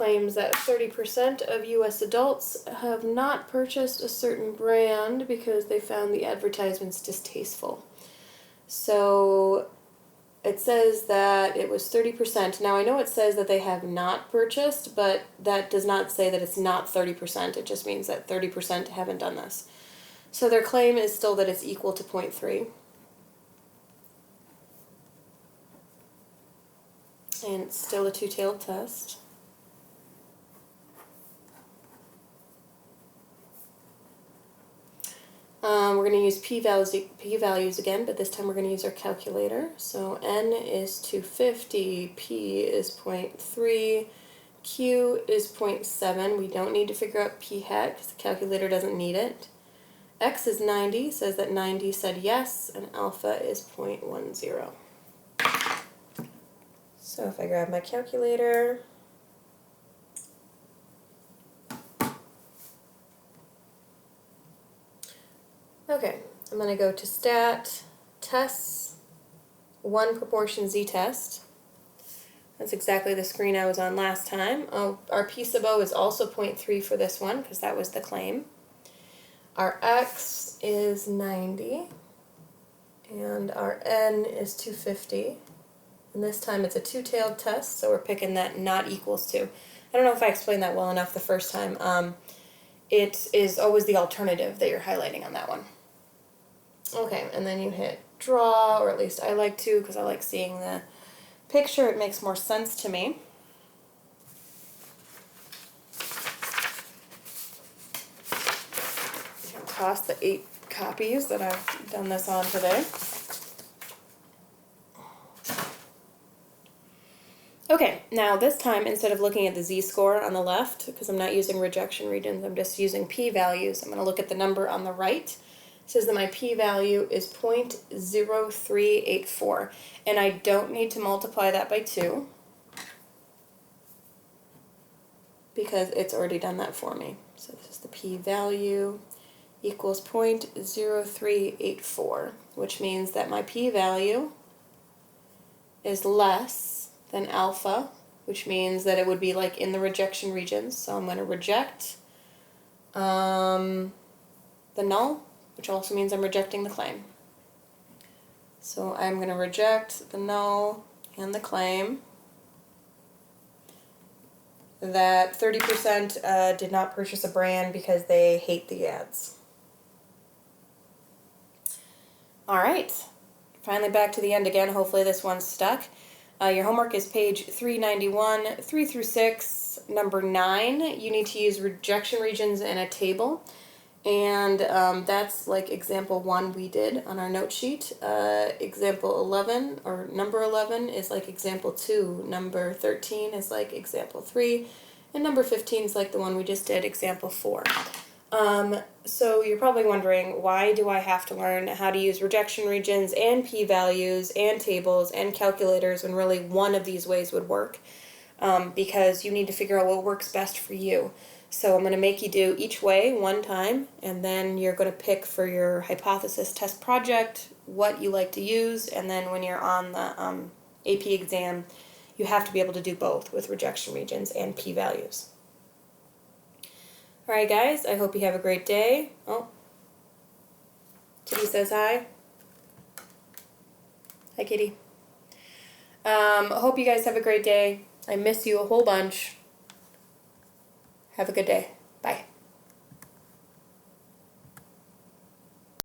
claims that 30% of U.S. adults have not purchased a certain brand because they found the advertisements distasteful. So it says that it was 30%. Now I know it says that they have not purchased, but that does not say that it's not 30%. It just means that 30% haven't done this. So their claim is still that it's equal to 0.3. And it's still a two-tailed test. We're going to use p-values again, but this time we're going to use our calculator. So n is 250, p is 0.3, q is 0.7. We don't need to figure out p hat because the calculator doesn't need it. X is 90, says that 90 said yes, and alpha is 0.10. So if I grab my calculator, okay, I'm going to go to Stat, Tests, 1 proportion z-test. That's exactly the screen I was on last time. Our p sub o is also 0.3 for this one because that was the claim. Our x is 90, and our n is 250. And this time it's a two-tailed test, so we're picking that not equals to. I don't know if I explained that well enough the first time. It is always the alternative that you're highlighting on that one. Okay, and then you hit draw, or at least I like to because I like seeing the picture. It makes more sense to me. You can toss the 8 copies that I've done this on today. Okay, now this time, instead of looking at the z-score on the left, because I'm not using rejection regions, I'm just using p-values, I'm going to look at the number on the right. It says that my p-value is 0.0384, and I don't need to multiply that by 2, because it's already done that for me. So this is the p-value equals 0.0384, which means that my p-value is less than alpha, which means that it would be like in the rejection regions. So I'm going to reject the null, which also means I'm rejecting the claim. So I'm going to reject the null and the claim that 30% did not purchase a brand because they hate the ads. All right, finally back to the end again. Hopefully this one's stuck. Your homework is page 391, 3 through 6, number 9. You need to use rejection regions in a table. And that's like example 1 we did on our note sheet. Example 11, or number 11, is like example 2. Number 13 is like example 3. And number 15 is like the one we just did, example 4. So you're probably wondering, why do I have to learn how to use rejection regions and p-values and tables and calculators when really one of these ways would work? Because you need to figure out what works best for you. So I'm going to make you do each way one time, and then you're going to pick for your hypothesis test project what you like to use, and then when you're on the AP exam, you have to be able to do both with rejection regions and p-values. Alright guys, I hope you have a great day. Oh, Kitty says hi. Hi Kitty. Hope you guys have a great day. I miss you a whole bunch. Have a good day.